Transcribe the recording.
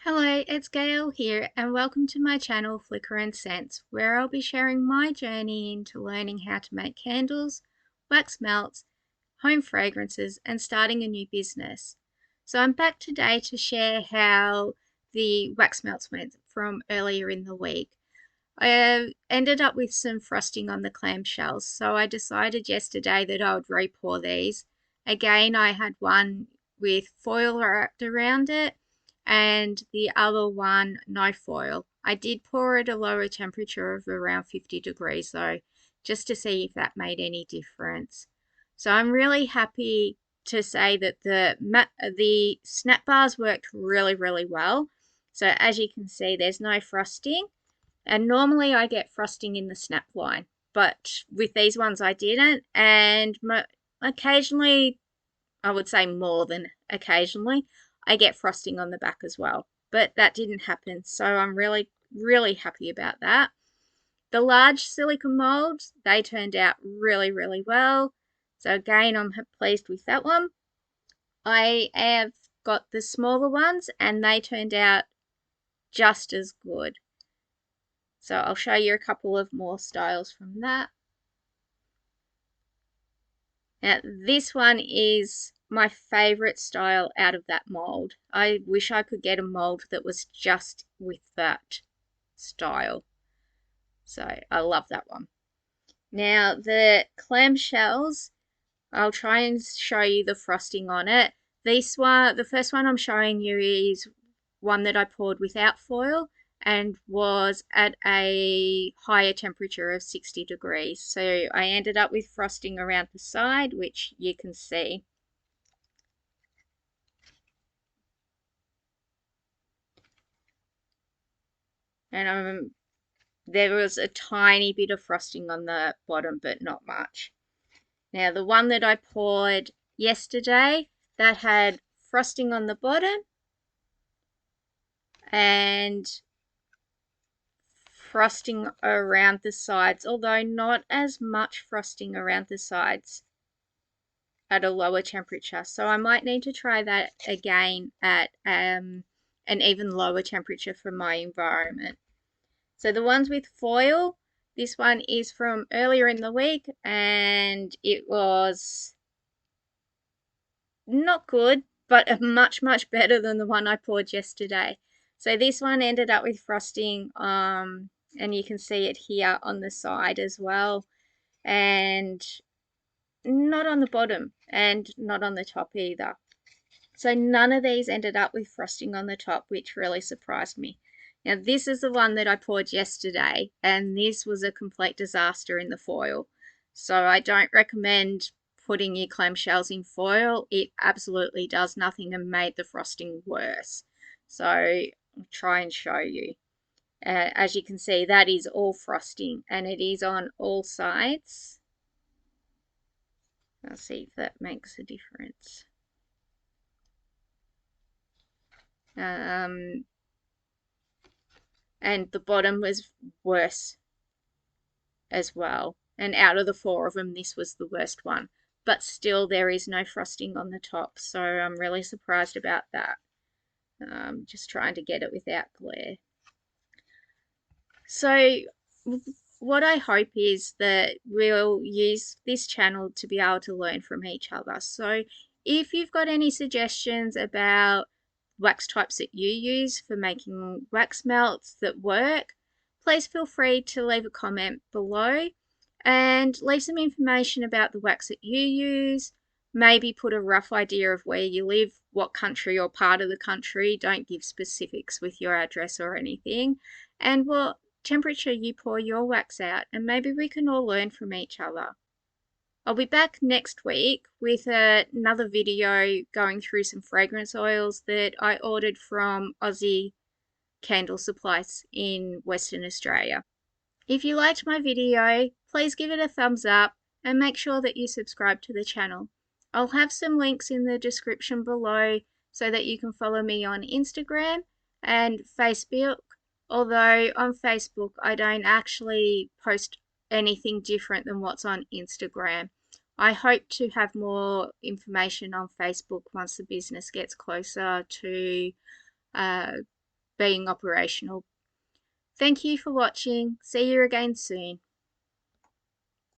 Hello, it's Gail here, and welcome to my channel Flicker and Scents, where I'll be sharing my journey into learning how to make candles, wax melts, home fragrances, and starting a new business. So I'm back today to share how the wax melts went from earlier in the week. I ended up with some frosting on the clamshells, so I decided yesterday that I would re-pour these. Again, I had one with foil wrapped around it and the other one no foil. I did pour at a lower temperature of around 50 degrees though, just to see if that made any difference. So I'm really happy to say that the snap bars worked really well. So as you can see, there's no frosting, and normally I get frosting in the snap line, but with these ones I didn't, and occasionally, I would say more than occasionally, I get frosting on the back as well, but that didn't happen, so I'm really happy about that. The large silicone molds, they turned out really well, so again I'm pleased with that one. I have got the smaller ones and they turned out just as good. So I'll show you a couple of more styles from that. Now this one is my favorite style out of that mold. I wish I could get a mold that was just with that style. So I love that one. Now the clamshells, I'll try and show you the frosting on it. This one, the first one I'm showing you is one that I poured without foil and was at a higher temperature of 60 degrees. So I ended up with frosting around the side, which you can see. And there was a tiny bit of frosting on the bottom, but not much. Now the one that I poured yesterday, that had frosting on the bottom and frosting around the sides, although not as much frosting around the sides at a lower temperature. So I might need to try that again at an even lower temperature for my environment. So the ones with foil, this one is from earlier in the week and it was not good, but much better than the one I poured yesterday. So this one ended up with frosting, and you can see it here on the side as well, and not on the bottom and not on the top either. So none of these ended up with frosting on the top, which really surprised me. Now this is the one that I poured yesterday, and this was a complete disaster in the foil. So I don't recommend putting your clamshells in foil. It absolutely does nothing and made the frosting worse. So I'll try and show you. As you can see, that is all frosting and it is on all sides. I'll see if that makes a difference. And the bottom was worse as well. And out of the four of them, this was the worst one. But still, there is no frosting on the top, so I'm really surprised about that. Just trying to get it without glare. So what I hope is that we'll use this channel to be able to learn from each other. So if you've got any suggestions about wax types that you use for making wax melts that work, please feel free to leave a comment below and leave some information about the wax that you use. Maybe put a rough idea of where you live, what country or part of the country. Don't give specifics with your address or anything. And what temperature you pour your wax out, and maybe we can all learn from each other. I'll be back next week with another video going through some fragrance oils that I ordered from Aussie Candle Supplies in Western Australia. If you liked my video, please give it a thumbs up and make sure that you subscribe to the channel. I'll have some links in the description below so that you can follow me on Instagram and Facebook. Although on Facebook I don't actually post anything different than what's on Instagram. I hope to have more information on Facebook once the business gets closer to being operational. Thank you for watching. See you again soon.